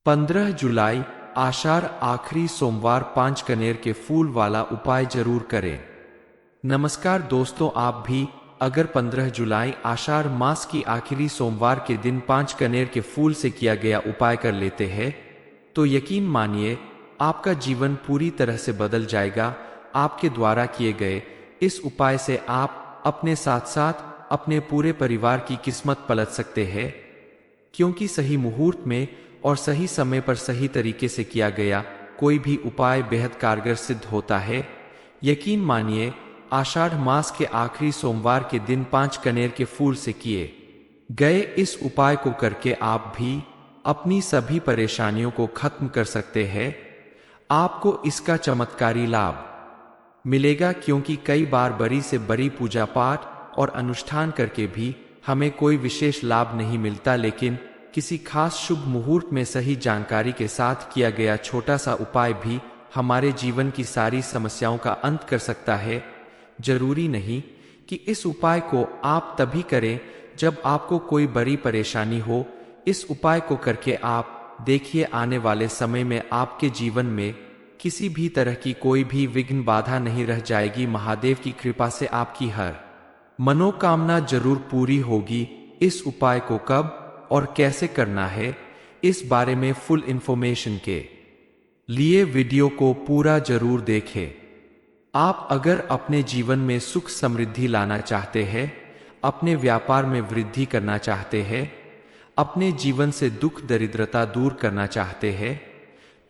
15 जुलाई आषाढ़ आखिरी सोमवार 5 कनेर के फूल वाला उपाय जरूर करें। नमस्कार दोस्तों, आप भी अगर 15 जुलाई आषाढ़ मास की आखिरी सोमवार के दिन 5 कनेर के फूल से किया गया उपाय कर लेते हैं तो यकीन मानिए आपका जीवन पूरी तरह से बदल जाएगा। आपके द्वारा किए गए इस उपाय से आप अपने साथ साथ अपने पूरे परिवार की किस्मत पलट सकते हैं, क्योंकि सही मुहूर्त में और सही समय पर सही तरीके से किया गया कोई भी उपाय बेहद कारगर सिद्ध होता है। यकीन मानिए आषाढ़ मास के आखिरी सोमवार के दिन 5 कनेर के फूल से किए गए इस उपाय को करके आप भी अपनी सभी परेशानियों को खत्म कर सकते हैं। आपको इसका चमत्कारी लाभ मिलेगा, क्योंकि कई बार बड़ी से बड़ी पूजा पाठ और अनुष्ठान करके भी हमें कोई विशेष लाभ नहीं मिलता, लेकिन किसी खास शुभ मुहूर्त में सही जानकारी के साथ किया गया छोटा सा उपाय भी हमारे जीवन की सारी समस्याओं का अंत कर सकता है। जरूरी नहीं कि इस उपाय को आप तभी करें जब आपको कोई बड़ी परेशानी हो। इस उपाय को करके आप देखिए आने वाले समय में आपके जीवन में किसी भी तरह की कोई भी विघ्न बाधा नहीं रह जाएगी। महादेव की कृपा से आपकी हर मनोकामना जरूर पूरी होगी। इस उपाय को कब और कैसे करना है, इस बारे में फुल इंफॉर्मेशन के लिए वीडियो को पूरा जरूर देखें। आप अगर अपने जीवन में सुख समृद्धि लाना चाहते हैं, अपने व्यापार में वृद्धि करना चाहते हैं, अपने जीवन से दुख दरिद्रता दूर करना चाहते हैं,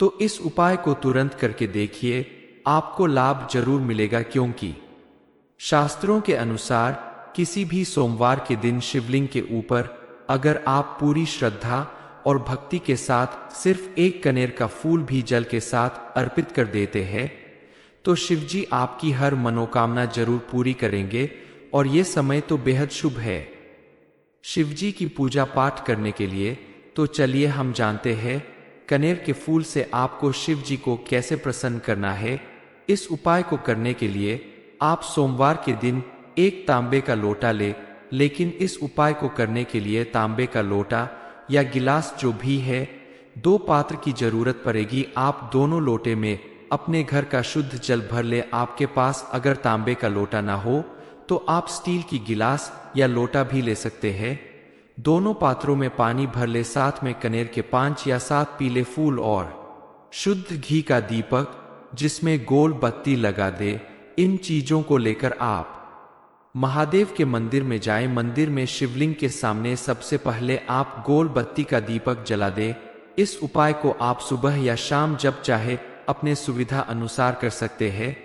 तो इस उपाय को तुरंत करके देखिए, आपको लाभ जरूर मिलेगा। क्योंकि शास्त्रों के अनुसार किसी भी सोमवार के दिन शिवलिंग के ऊपर अगर आप पूरी श्रद्धा और भक्ति के साथ सिर्फ एक कनेर का फूल भी जल के साथ अर्पित कर देते हैं तो शिवजी आपकी हर मनोकामना जरूर पूरी करेंगे। और ये समय तो बेहद शुभ है शिवजी की पूजा पाठ करने के लिए। तो चलिए हम जानते हैं कनेर के फूल से आपको शिवजी को कैसे प्रसन्न करना है। इस उपाय को करने के लिए आप सोमवार के दिन एक तांबे का लोटा ले, लेकिन इस उपाय को करने के लिए तांबे का लोटा या गिलास जो भी है, 2 पात्र की जरूरत पड़ेगी। आप दोनों लोटे में अपने घर का शुद्ध जल भर ले। आपके पास अगर तांबे का लोटा ना हो तो आप स्टील की गिलास या लोटा भी ले सकते हैं। दोनों पात्रों में पानी भर ले, साथ में कनेर के 5 या 7 पीले फूल और शुद्ध घी का दीपक जिसमें गोल बत्ती लगा दे। इन चीजों को लेकर आप महादेव के मंदिर में जाएं। मंदिर में शिवलिंग के सामने सबसे पहले आप गोल बत्ती का दीपक जला दे। इस उपाय को आप सुबह या शाम जब चाहे अपने सुविधा अनुसार कर सकते हैं।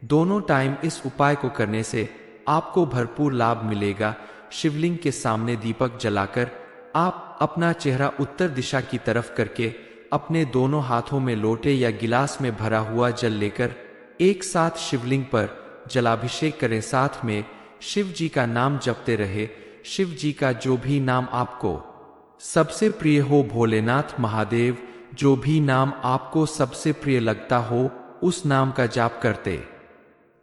दोनों टाइम इस उपाय को करने से आपको भरपूर लाभ मिलेगा। शिवलिंग के सामने दीपक जलाकर आप अपना चेहरा उत्तर दिशा की तरफ करके अपने दोनों हाथों में लोटे या गिलास में भरा हुआ जल लेकर एक साथ शिवलिंग पर जलाभिषेक करें। साथ में शिव जी का नाम जपते रहे। शिव जी का जो भी नाम आपको सबसे प्रिय हो, भोलेनाथ, महादेव, जो भी नाम आपको सबसे प्रिय लगता हो उस नाम का जाप करते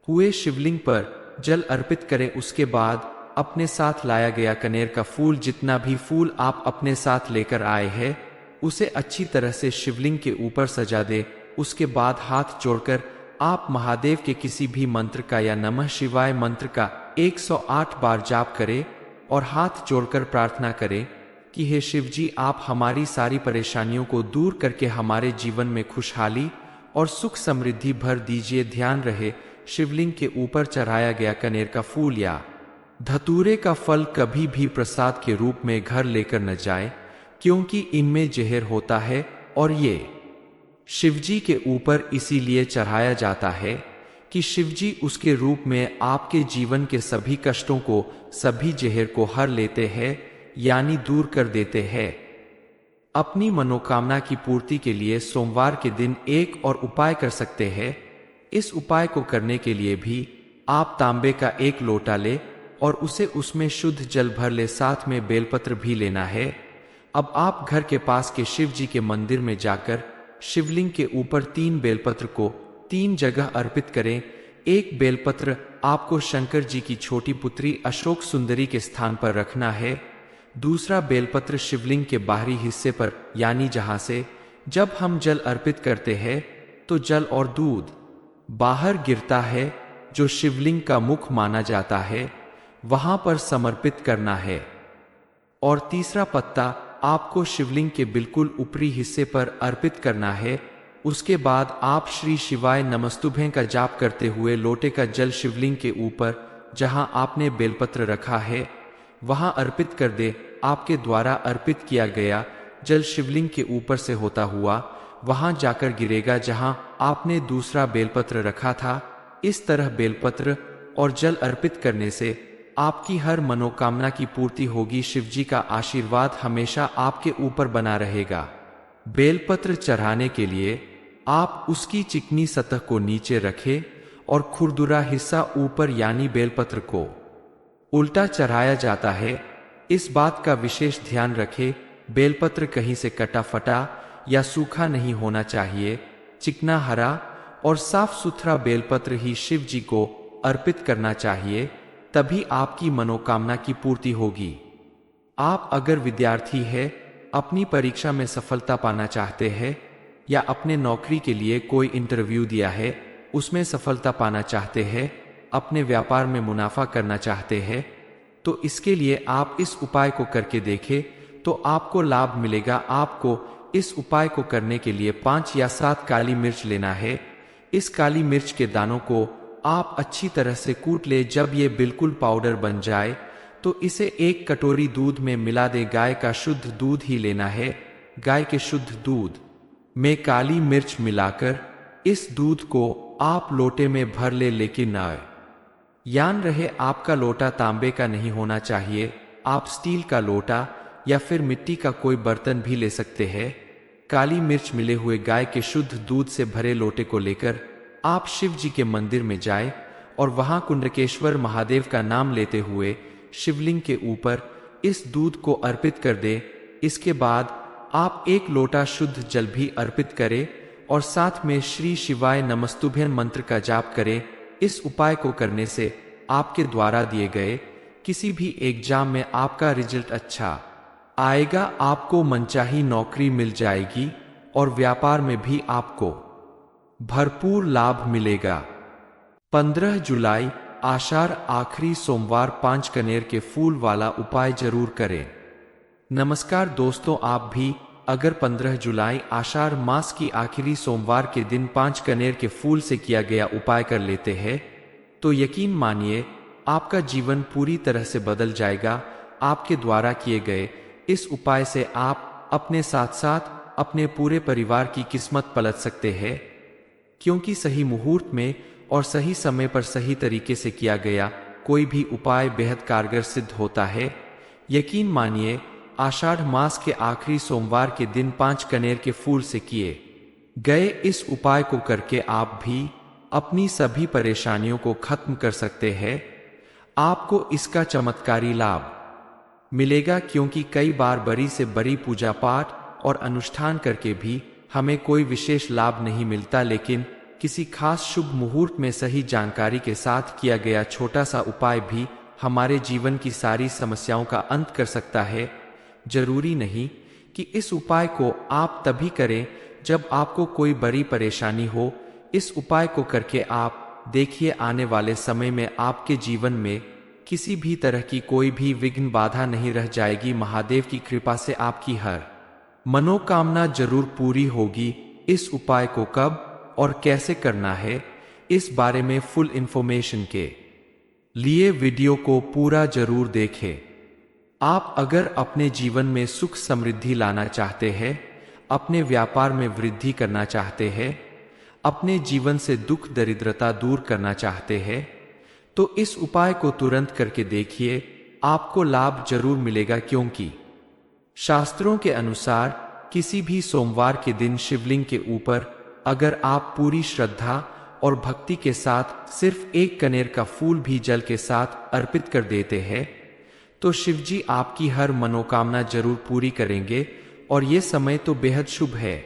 हुए शिवलिंग पर जल अर्पित करें। उसके बाद अपने साथ लाया गया कनेर का फूल, जितना भी फूल आप अपने साथ लेकर आए हैं, उसे अच्छी तरह से शिवलिंग के ऊपर सजा दे। उसके बाद हाथ जोड़कर आप महादेव के किसी भी मंत्र का या नमः शिवाय मंत्र का 108 बार जाप करें और हाथ जोड़कर प्रार्थना करें कि हे शिव जी, आप हमारी सारी परेशानियों को दूर करके हमारे जीवन में खुशहाली और सुख समृद्धि भर दीजिए। ध्यान रहे शिवलिंग के ऊपर चढ़ाया गया कनेर का फूल या धतूरे का फल कभी भी प्रसाद के रूप में घर लेकर न जाए, क्योंकि इनमें जहर होता है और ये शिवजी के ऊपर इसीलिए चढ़ाया जाता है कि शिवजी उसके रूप में आपके जीवन के सभी कष्टों को, सभी जहर को हर लेते हैं, यानी दूर कर देते हैं। अपनी मनोकामना की पूर्ति के लिए सोमवार के दिन एक और उपाय कर सकते हैं। इस उपाय को करने के लिए भी आप तांबे का एक लोटा ले और उसे उसमें शुद्ध जल भर ले, साथ में बेलपत्र भी लेना है। अब आप घर के पास के शिव जी के मंदिर में जाकर शिवलिंग के ऊपर 3 बेलपत्र को 3 जगह अर्पित करें। एक बेलपत्र आपको शंकर जी की छोटी पुत्री अशोक सुंदरी के स्थान पर रखना है। दूसरा बेलपत्र शिवलिंग के बाहरी हिस्से पर, यानी जहां से जब हम जल अर्पित करते हैं तो जल और दूध बाहर गिरता है, जो शिवलिंग का मुख माना जाता है, वहां पर समर्पित करना है। और तीसरा पत्ता आपको शिवलिंग के बिल्कुल ऊपरी हिस्से पर अर्पित करना है। उसके बाद आप श्री शिवाय नमस्तुभ्यं का जाप करते हुए लोटे का जल शिवलिंग के ऊपर जहां आपने बेलपत्र रखा है वहां अर्पित कर दे। आपके द्वारा अर्पित किया गया जल शिवलिंग के ऊपर से होता हुआ वहां जाकर गिरेगा जहां आपने दूसरा बेलपत्र रखा था। इस तरह बेलपत्र और जल अर्पित करने से आपकी हर मनोकामना की पूर्ति होगी। शिवजी का आशीर्वाद हमेशा आपके ऊपर बना रहेगा। बेलपत्र चढ़ाने के लिए आप उसकी चिकनी सतह को नीचे रखें और खुरदुरा हिस्सा ऊपर यानी बेलपत्र को उल्टा चढ़ाया जाता है। इस बात का विशेष ध्यान रखें, बेलपत्र कहीं से कटा फटा या सूखा नहीं होना चाहिए। चिकना, हरा और साफ सुथरा बेलपत्र ही शिव जी को अर्पित करना चाहिए, तभी आपकी मनोकामना की पूर्ति होगी। आप अगर विद्यार्थी है, अपनी परीक्षा में सफलता पाना चाहते हैं या अपने नौकरी के लिए कोई इंटरव्यू दिया है उसमें सफलता पाना चाहते हैं, अपने व्यापार में मुनाफा करना चाहते हैं, तो इसके लिए आप इस उपाय को करके देखें तो आपको लाभ मिलेगा। आपको इस उपाय को करने के लिए 5 या 7 काली मिर्च लेना है। इस काली मिर्च के दानों को आप अच्छी तरह से कूट ले। जब ये बिल्कुल पाउडर बन जाए तो इसे 1 कटोरी दूध में मिला दे। गाय का शुद्ध दूध ही लेना है। गाय के शुद्ध दूध में काली मिर्च मिलाकर इस दूध को आप लोटे में भर ले, लेकिन याद रहे आपका लोटा तांबे का नहीं होना चाहिए। आप स्टील का लोटा या फिर मिट्टी का कोई बर्तन भी ले सकते हैं। काली मिर्च मिले हुए गाय के शुद्ध दूध से भरे लोटे को लेकर आप शिव जी के मंदिर में जाए और वहां कुंडकेश्वर महादेव का नाम लेते हुए शिवलिंग के ऊपर इस दूध को अर्पित कर दे। इसके बाद आप 1 लोटा शुद्ध जल भी अर्पित करें और साथ में श्री शिवाय नमस्तुभ्यं मंत्र का जाप करें। इस उपाय को करने से आपके द्वारा दिए गए किसी भी एग्जाम में आपका रिजल्ट अच्छा आएगा। आपको मनचाही नौकरी मिल जाएगी और व्यापार में भी आपको भरपूर लाभ मिलेगा। 15 जुलाई आषाढ़ आखिरी सोमवार 5 कनेर के फूल वाला उपाय जरूर करें। नमस्कार दोस्तों, आप भी अगर 15 जुलाई आषाढ़ मास की आखिरी सोमवार के दिन 5 कनेर के फूल से किया गया उपाय कर लेते हैं तो यकीन मानिए आपका जीवन पूरी तरह से बदल जाएगा। आपके द्वारा किए गए इस उपाय से आप अपने साथ साथ अपने पूरे परिवार की किस्मत पलट सकते हैं, क्योंकि सही मुहूर्त में और सही समय पर सही तरीके से किया गया कोई भी उपाय बेहद कारगर सिद्ध होता है। यकीन मानिए आषाढ़ मास के आखिरी सोमवार के दिन 5 कनेर के फूल से किए गए इस उपाय को करके आप भी अपनी सभी परेशानियों को खत्म कर सकते हैं। आपको इसका चमत्कारी लाभ मिलेगा, क्योंकि कई बार बड़ी से बड़ी पूजा पाठ और अनुष्ठान करके भी हमें कोई विशेष लाभ नहीं मिलता, लेकिन किसी खास शुभ मुहूर्त में सही जानकारी के साथ किया गया छोटा सा उपाय भी हमारे जीवन की सारी समस्याओं का अंत कर सकता है। जरूरी नहीं कि इस उपाय को आप तभी करें जब आपको कोई बड़ी परेशानी हो। इस उपाय को करके आप देखिए आने वाले समय में आपके जीवन में किसी भी तरह की कोई भी विघ्न बाधा नहीं रह जाएगी। महादेव की कृपा से आपकी हर मनोकामना जरूर पूरी होगी। इस उपाय को कब और कैसे करना है, इस बारे में फुल इंफॉर्मेशन के लिए वीडियो को पूरा जरूर देखें। आप अगर अपने जीवन में सुख समृद्धि लाना चाहते हैं, अपने व्यापार में वृद्धि करना चाहते हैं, अपने जीवन से दुख दरिद्रता दूर करना चाहते हैं, तो इस उपाय को तुरंत करके देखिए, आपको लाभ जरूर मिलेगा। क्योंकि शास्त्रों के अनुसार किसी भी सोमवार के दिन शिवलिंग के ऊपर अगर आप पूरी श्रद्धा और भक्ति के साथ सिर्फ 1 कनेर का फूल भी जल के साथ अर्पित कर देते हैं तो शिवजी आपकी हर मनोकामना जरूर पूरी करेंगे। और ये समय तो बेहद शुभ है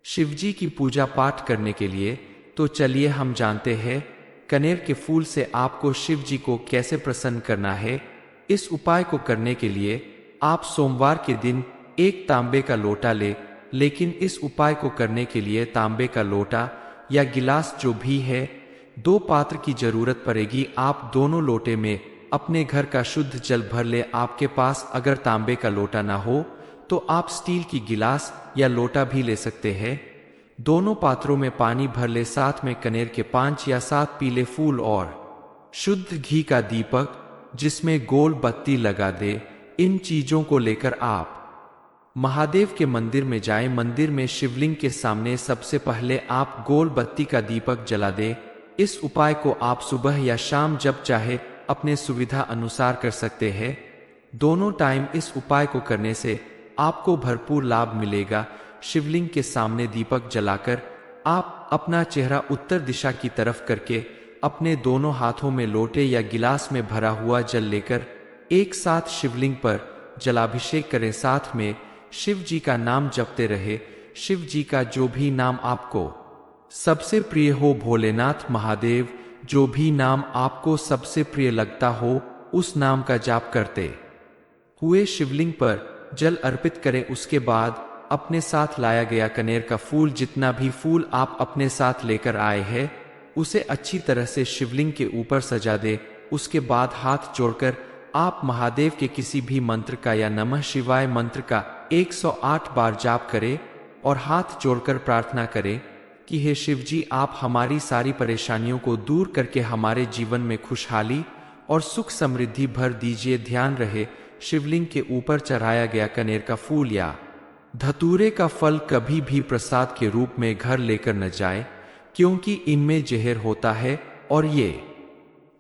शिवजी की पूजा पाठ करने के लिए। तो चलिए हम जानते हैं कनेर के फूल से आपको शिवजी को कैसे प्रसन्न करना है। इस उपाय को करने के लिए आप सोमवार के दिन 1 तांबे का लोटा ले, लेकिन इस उपाय को करने के लिए तांबे का लोटा या गिलास जो भी है, 2 पात्र की जरूरत पड़ेगी। आप दोनों लोटे में अपने घर का शुद्ध जल भर ले। आपके पास अगर तांबे का लोटा ना हो तो आप स्टील की गिलास या लोटा भी ले सकते हैं। दोनों पात्रों में पानी भर ले, साथ में कनेर के 5 या 7 पीले फूल और शुद्ध घी का दीपक जिसमें गोल बत्ती लगा दे। इन चीजों को लेकर आप महादेव के मंदिर में जाएं। मंदिर में शिवलिंग के सामने सबसे पहले आप गोल बत्ती का दीपक जला दे। इस उपाय को आप सुबह या शाम जब चाहे अपने सुविधा अनुसार कर सकते हैं। दोनों टाइम इस उपाय को करने से आपको भरपूर लाभ मिलेगा। शिवलिंग के सामने दीपक जलाकर आप अपना चेहरा उत्तर दिशा की तरफ करके अपने दोनों हाथों में लोटे या गिलास में भरा हुआ जल लेकर एक साथ शिवलिंग पर जलाभिषेक करें। साथ में शिव जी का नाम जपते रहे। शिव जी का जो भी नाम आपको सबसे प्रिय हो, भोलेनाथ, महादेव, जो भी नाम आपको सबसे प्रिय लगता हो, उस नाम का जाप करते हुए शिवलिंग पर जल अर्पित करें। उसके बाद अपने साथ लाया गया कनेर का फूल, जितना भी फूल आप अपने साथ लेकर आए हैं, उसे अच्छी तरह से शिवलिंग के ऊपर सजा दे। उसके बाद हाथ जोड़कर आप महादेव के किसी भी मंत्र का या नमः शिवाय मंत्र का 108 बार जाप करें और हाथ जोड़कर प्रार्थना करें कि हे शिव जी, आप हमारी सारी परेशानियों को दूर करके हमारे जीवन में खुशहाली और सुख समृद्धि भर दीजिए। ध्यान रहे, शिवलिंग के ऊपर चढ़ाया गया कनेर का फूल या धतूरे का फल कभी भी प्रसाद के रूप में घर लेकर न जाए, क्योंकि इनमें जहर होता है और ये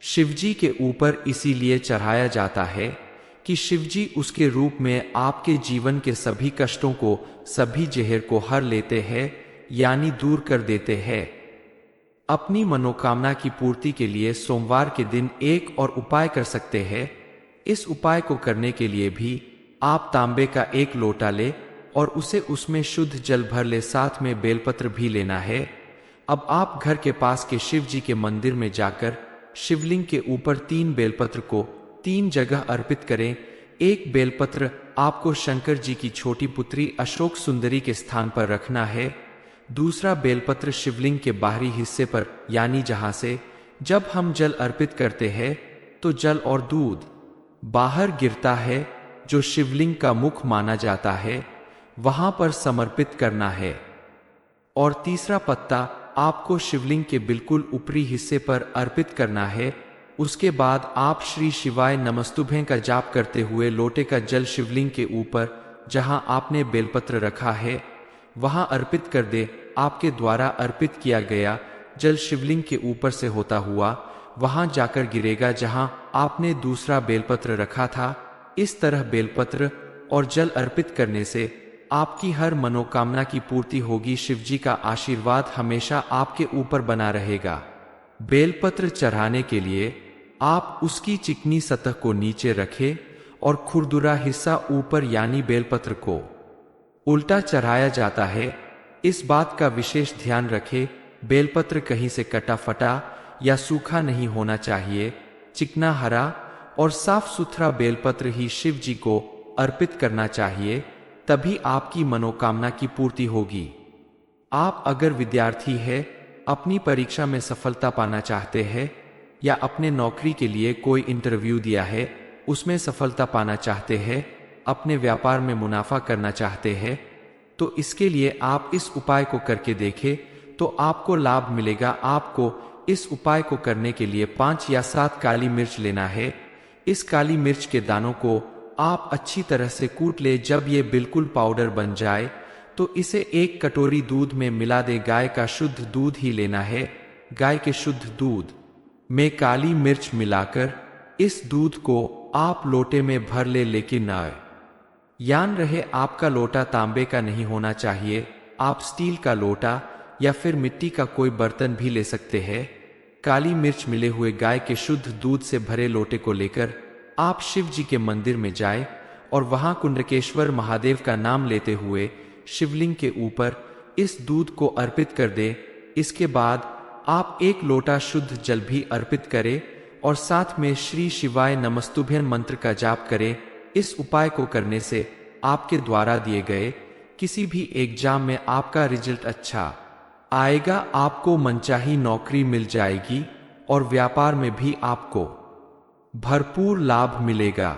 शिवजी के ऊपर इसीलिए चढ़ाया जाता है कि शिवजी उसके रूप में आपके जीवन के सभी कष्टों को, सभी जहर को हर लेते हैं, यानी दूर कर देते हैं। अपनी मनोकामना की पूर्ति के लिए सोमवार के दिन एक और उपाय कर सकते हैं। इस उपाय को करने के लिए भी आप तांबे का एक लोटा ले और उसे उसमें शुद्ध जल भर ले। साथ में बेलपत्र भी लेना है। अब आप घर के पास के शिव जी के मंदिर में जाकर शिवलिंग के ऊपर 3 बेलपत्र को 3 जगह अर्पित करें। एक बेलपत्र आपको शंकर जी की छोटी पुत्री अशोक सुंदरी के स्थान पर रखना है। दूसरा बेलपत्र शिवलिंग के बाहरी हिस्से पर, यानी जहां से जब हम जल अर्पित करते हैं तो जल और दूध बाहर गिरता है, जो शिवलिंग का मुख माना जाता है, वहां पर समर्पित करना है। और तीसरा पत्ता आपको शिवलिंग के बिल्कुल ऊपरी हिस्से पर अर्पित करना है। उसके बाद आप श्री शिवाय नमस्तुभ्यं का जाप करते हुए लोटे का जल शिवलिंग के ऊपर जहां आपने बेलपत्र रखा है वहां अर्पित कर दे। आपके द्वारा अर्पित किया गया जल शिवलिंग के ऊपर से होता हुआ वहां जाकर गिरेगा जहां आपने दूसरा बेलपत्र रखा था। इस तरह बेलपत्र और जल अर्पित करने से आपकी हर मनोकामना की पूर्ति होगी। शिवजी का आशीर्वाद हमेशा आपके ऊपर बना रहेगा। बेलपत्र चढ़ाने के लिए आप उसकी चिकनी सतह को नीचे रखें और खुरदुरा हिस्सा ऊपर, यानी बेलपत्र को उल्टा चढ़ाया जाता है। इस बात का विशेष ध्यान रखें, बेलपत्र कहीं से कटा फटा या सूखा नहीं होना चाहिए। चिकना, हरा और साफ सुथरा बेलपत्र ही शिव जी को अर्पित करना चाहिए, तभी आपकी मनोकामना की पूर्ति होगी। आप अगर विद्यार्थी है, अपनी परीक्षा में सफलता पाना चाहते हैं या अपने नौकरी के लिए कोई इंटरव्यू दिया है उसमें सफलता पाना चाहते हैं, अपने व्यापार में मुनाफा करना चाहते हैं, तो इसके लिए आप इस उपाय को करके देखें तो आपको लाभ मिलेगा। आपको इस उपाय को करने के लिए 5 या 7 काली मिर्च लेना है। इस काली मिर्च के दानों को आप अच्छी तरह से कूट ले। जब ये बिल्कुल पाउडर बन जाए तो इसे एक कटोरी दूध में मिला दे। गाय का शुद्ध दूध ही लेना है। गाय के शुद्ध दूध में काली मिर्च मिलाकर इस दूध को आप लोटे में भर ले, लेकिन याद रहे आपका लोटा तांबे का नहीं होना चाहिए। आप स्टील का लोटा या फिर मिट्टी का कोई बर्तन भी ले सकते हैं। काली मिर्च मिले हुए गाय के शुद्ध दूध से भरे लोटे को लेकर आप शिव जी के मंदिर में जाएं और वहां कुंडकेश्वर महादेव का नाम लेते हुए शिवलिंग के ऊपर इस दूध को अर्पित कर दे। इसके बाद आप एक लोटा शुद्ध जल भी अर्पित करें और साथ में श्री शिवाय नमस्तुभ्यं मंत्र का जाप करें। इस उपाय को करने से आपके द्वारा दिए गए किसी भी एग्जाम में आपका रिजल्ट अच्छा आएगा, आपको मनचाही नौकरी मिल जाएगी और व्यापार में भी आपको भरपूर लाभ मिलेगा।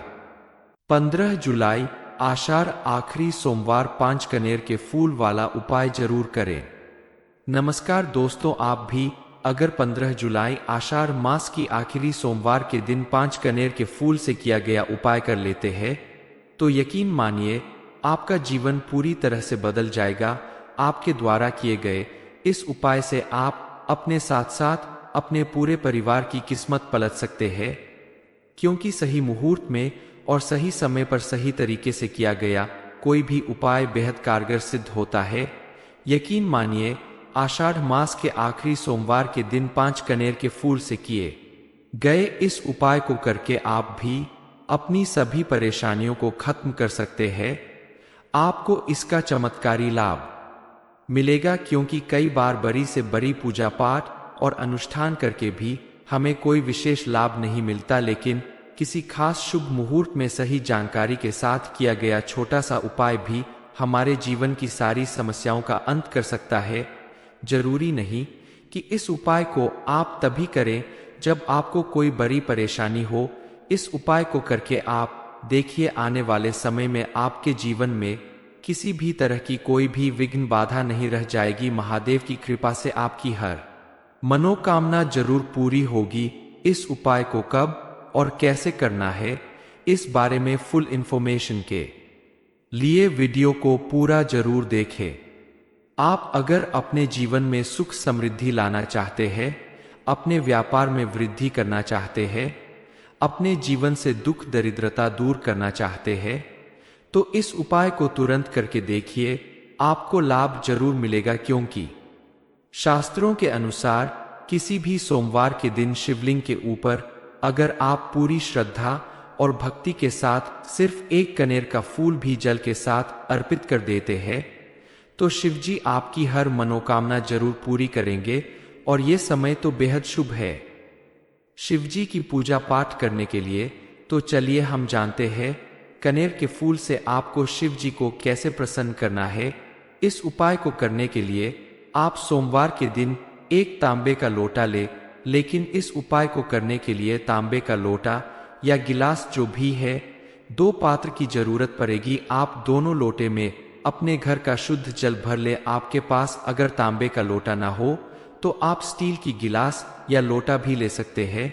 15 जुलाई आषाढ़ आखिरी सोमवार 5 कनेर के फूल वाला उपाय जरूर करें। नमस्कार दोस्तों, आप भी अगर 15 जुलाई आषाढ़ मास की आखिरी सोमवार के दिन 5 कनेर के फूल से किया गया उपाय कर लेते हैं तो यकीन मानिए आपका जीवन पूरी तरह से बदल जाएगा। आपके द्वारा किए गए इस उपाय से आप अपने साथ साथ अपने पूरे परिवार की किस्मत पलट सकते हैं, क्योंकि सही मुहूर्त में और सही समय पर सही तरीके से किया गया कोई भी उपाय बेहद कारगर सिद्ध होता है। यकीन मानिए आषाढ़ मास के आखिरी सोमवार के दिन 5 कनेर के फूल से किए गए इस उपाय को करके आप भी अपनी सभी परेशानियों को खत्म कर सकते हैं। आपको इसका चमत्कारी लाभ मिलेगा, क्योंकि कई बार बड़ी से बड़ी पूजा पाठ और अनुष्ठान करके भी हमें कोई विशेष लाभ नहीं मिलता, लेकिन किसी खास शुभ मुहूर्त में सही जानकारी के साथ किया गया छोटा सा उपाय भी हमारे जीवन की सारी समस्याओं का अंत कर सकता है। जरूरी नहीं कि इस उपाय को आप तभी करें जब आपको कोई बड़ी परेशानी हो। इस उपाय को करके आप देखिए आने वाले समय में आपके जीवन में किसी भी तरह की कोई भी विघ्न बाधा नहीं रह जाएगी। महादेव की कृपा से आपकी हर मनोकामना जरूर पूरी होगी। इस उपाय को कब और कैसे करना है, इस बारे में फुल इंफॉर्मेशन के लिए वीडियो को पूरा जरूर देखें। आप अगर अपने जीवन में सुख समृद्धि लाना चाहते हैं, अपने व्यापार में वृद्धि करना चाहते हैं, अपने जीवन से दुख दरिद्रता दूर करना चाहते हैं, तो इस उपाय को तुरंत करके देखिए, आपको लाभ जरूर मिलेगा। क्योंकि शास्त्रों के अनुसार किसी भी सोमवार के दिन शिवलिंग के ऊपर अगर आप पूरी श्रद्धा और भक्ति के साथ सिर्फ एक कनेर का फूल भी जल के साथ अर्पित कर देते हैं तो शिवजी आपकी हर मनोकामना जरूर पूरी करेंगे। और ये समय तो बेहद शुभ है शिवजी की पूजा पाठ करने के लिए। तो चलिए हम जानते हैं कनेर के फूल से आपको शिवजी को कैसे प्रसन्न करना है। इस उपाय को करने के लिए आप सोमवार के दिन एक तांबे का लोटा ले, लेकिन इस उपाय को करने के लिए तांबे का लोटा या गिलास जो भी है, 2 पात्र की जरूरत पड़ेगी। आप दोनों लोटे में अपने घर का शुद्ध जल भर ले। आपके पास अगर तांबे का लोटा ना हो तो आप स्टील की गिलास या लोटा भी ले सकते हैं।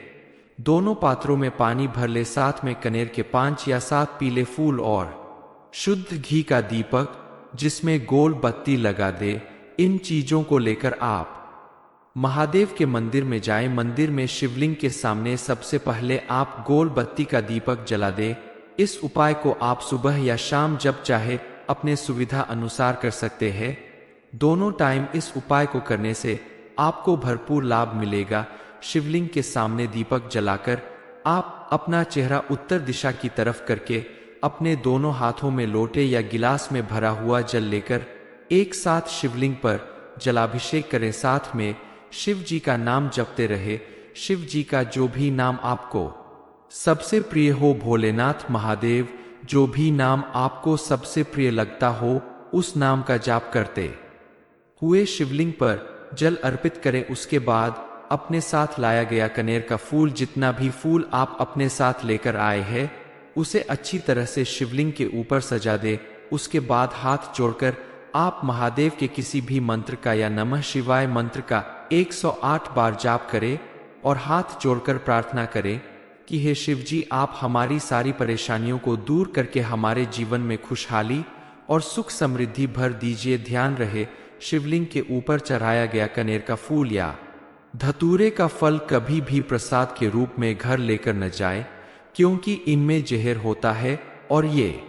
दोनों पात्रों में पानी भर ले, साथ में कनेर के 5 या 7 पीले फूल और शुद्ध घी का दीपक जिसमें गोल बत्ती लगा दे। इन चीजों को लेकर आप महादेव के मंदिर में जाएं। मंदिर में शिवलिंग के सामने सबसे पहले आप गोल बत्ती का दीपक जला दे। इस उपाय को आप सुबह या शाम जब चाहे अपने सुविधा अनुसार कर सकते हैं। दोनों टाइम इस उपाय को करने से आपको भरपूर लाभ मिलेगा। शिवलिंग के सामने दीपक जलाकर आप अपना चेहरा उत्तर दिशा की तरफ करके अपने दोनों हाथों में लोटे या गिलास में भरा हुआ जल लेकर एक साथ शिवलिंग पर जलाभिषेक करें। साथ में शिव जी का नाम जपते रहे। शिव जी का जो भी नाम आपको सबसे प्रिय हो, भोलेनाथ, महादेव, जो भी नाम आपको सबसे प्रिय लगता हो, उस नाम का जाप करते हुए शिवलिंग पर जल अर्पित करें। उसके बाद अपने साथ लाया गया कनेर का फूल, जितना भी फूल आप अपने साथ लेकर आए हैं, उसे अच्छी तरह से शिवलिंग के ऊपर सजा दे। उसके बाद हाथ जोड़कर आप महादेव के किसी भी मंत्र का या नमः शिवाय मंत्र का 108 बार जाप करें और हाथ जोड़कर प्रार्थना करें कि हे शिव जी, आप हमारी सारी परेशानियों को दूर करके हमारे जीवन में खुशहाली और सुख समृद्धि भर दीजिए। ध्यान रहे, शिवलिंग के ऊपर चढ़ाया गया कनेर का फूल या धतूरे का फल कभी भी प्रसाद के रूप में घर लेकर न जाए, क्योंकि इनमें जहर होता है और ये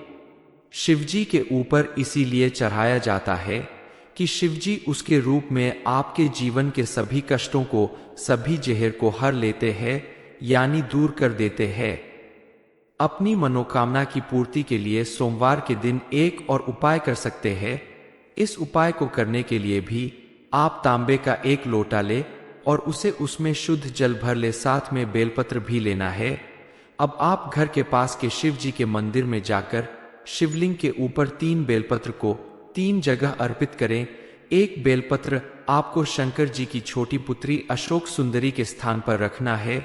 शिवजी के ऊपर इसीलिए चढ़ाया जाता है कि शिवजी उसके रूप में आपके जीवन के सभी कष्टों को, सभी जहर को हर लेते हैं, यानी दूर कर देते हैं। अपनी मनोकामना की पूर्ति के लिए सोमवार के दिन एक और उपाय कर सकते हैं। इस उपाय को करने के लिए भी आप तांबे का एक लोटा ले और उसे उसमें शुद्ध जल भर ले, साथ में बेलपत्र भी लेना है। अब आप घर के पास के शिव जी के मंदिर में जाकर शिवलिंग के ऊपर 3 बेलपत्र को 3 जगह अर्पित करें। एक बेलपत्र आपको शंकर जी की छोटी पुत्री अशोक सुंदरी के स्थान पर रखना है।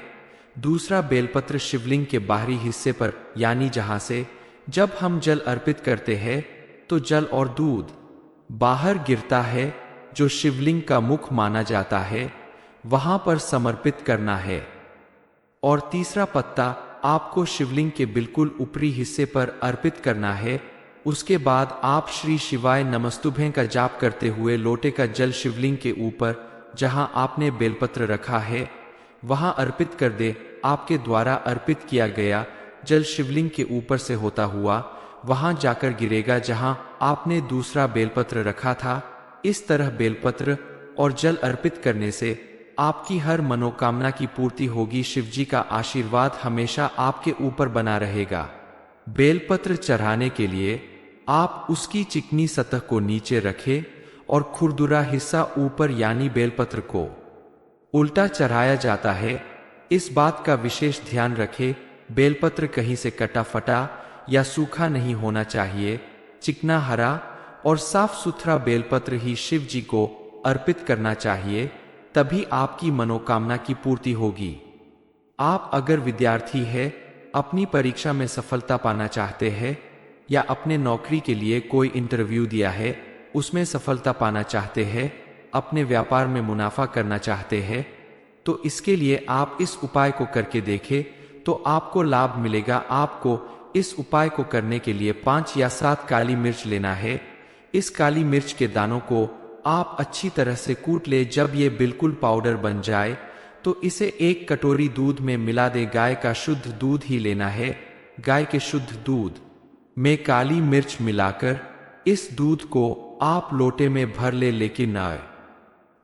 दूसरा बेलपत्र शिवलिंग के बाहरी हिस्से पर, यानी जहां से जब हम जल अर्पित करते हैं तो जल और दूध बाहर गिरता है, जो शिवलिंग का मुख माना जाता है, वहां पर समर्पित करना है। और तीसरा पत्ता आपको शिवलिंग के बिल्कुल ऊपरी हिस्से पर अर्पित करना है। उसके बाद आप श्री शिवाय नमस्तुभ्यं का जाप करते हुए लोटे का जल शिवलिंग के ऊपर जहां आपने बेलपत्र रखा है वहां अर्पित कर दे। आपके द्वारा अर्पित किया गया जल शिवलिंग के ऊपर से होता हुआ वहां जाकर गिरेगा जहां आपने दूसरा बेलपत्र रखा था। इस तरह बेलपत्र और जल अर्पित करने से आपकी हर मनोकामना की पूर्ति होगी। शिवजी का आशीर्वाद हमेशा आपके ऊपर बना रहेगा। बेलपत्र चढ़ाने के लिए आप उसकी चिकनी सतह को नीचे रखें और खुरदुरा हिस्सा ऊपर, यानी बेलपत्र को उल्टा चढ़ाया जाता है। इस बात का विशेष ध्यान रखें, बेलपत्र कहीं से कटा फटा या सूखा नहीं होना चाहिए। चिकना, हरा और साफ सुथरा बेलपत्र ही शिव जी को अर्पित करना चाहिए, तभी आपकी मनोकामना की पूर्ति होगी। आप अगर विद्यार्थी है, अपनी परीक्षा में सफलता पाना चाहते हैं या अपने नौकरी के लिए कोई इंटरव्यू दिया है उसमें सफलता पाना चाहते हैं, अपने व्यापार में मुनाफा करना चाहते हैं, तो इसके लिए आप इस उपाय को करके देखें तो आपको लाभ मिलेगा। आपको इस उपाय को करने के लिए 5 या 7 काली मिर्च लेना है। इस काली मिर्च के दानों को आप अच्छी तरह से कूट ले। जब ये बिल्कुल पाउडर बन जाए तो इसे एक कटोरी दूध में मिला दे। गाय का शुद्ध दूध ही लेना है। गाय के शुद्ध दूध में काली मिर्च मिलाकर इस दूध को आप लोटे में भर ले, लेकिन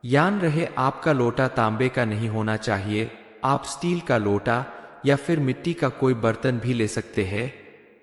याद रहे आपका लोटा तांबे का नहीं होना चाहिए। आप स्टील का लोटा या फिर मिट्टी का कोई बर्तन भी ले सकते हैं।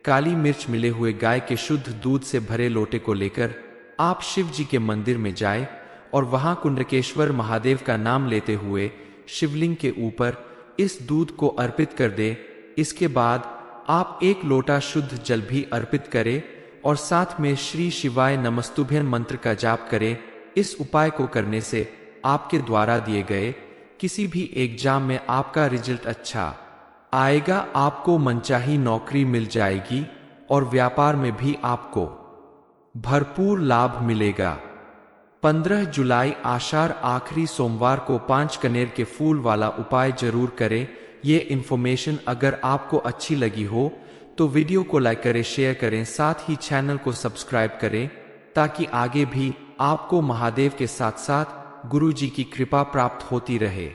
काली मिर्च मिले हुए गाय के शुद्ध दूध से भरे लोटे को लेकर आप शिव जी के मंदिर में जाएं और वहां कुंडकेश्वर महादेव का नाम लेते हुए शिवलिंग के ऊपर इस दूध को अर्पित कर दे। इसके बाद आप एक लोटा शुद्ध जल भी अर्पित करें और साथ में श्री शिवाय नमस्तुभ्यं मंत्र का जाप करें। इस उपाय को करने से आपके द्वारा दिए गए किसी भी एग्जाम में आपका रिजल्ट अच्छा आएगा। आपको मनचाही नौकरी मिल जाएगी और व्यापार में भी आपको भरपूर लाभ मिलेगा। 15 जुलाई आषाढ़ आखिरी सोमवार को 5 कनेर के फूल वाला उपाय जरूर करें। ये इन्फॉर्मेशन अगर आपको अच्छी लगी हो तो वीडियो को लाइक करें, शेयर करें, साथ ही चैनल को सब्सक्राइब करें ताकि आगे भी आपको महादेव के साथ साथ गुरु जी की कृपा प्राप्त होती रहे।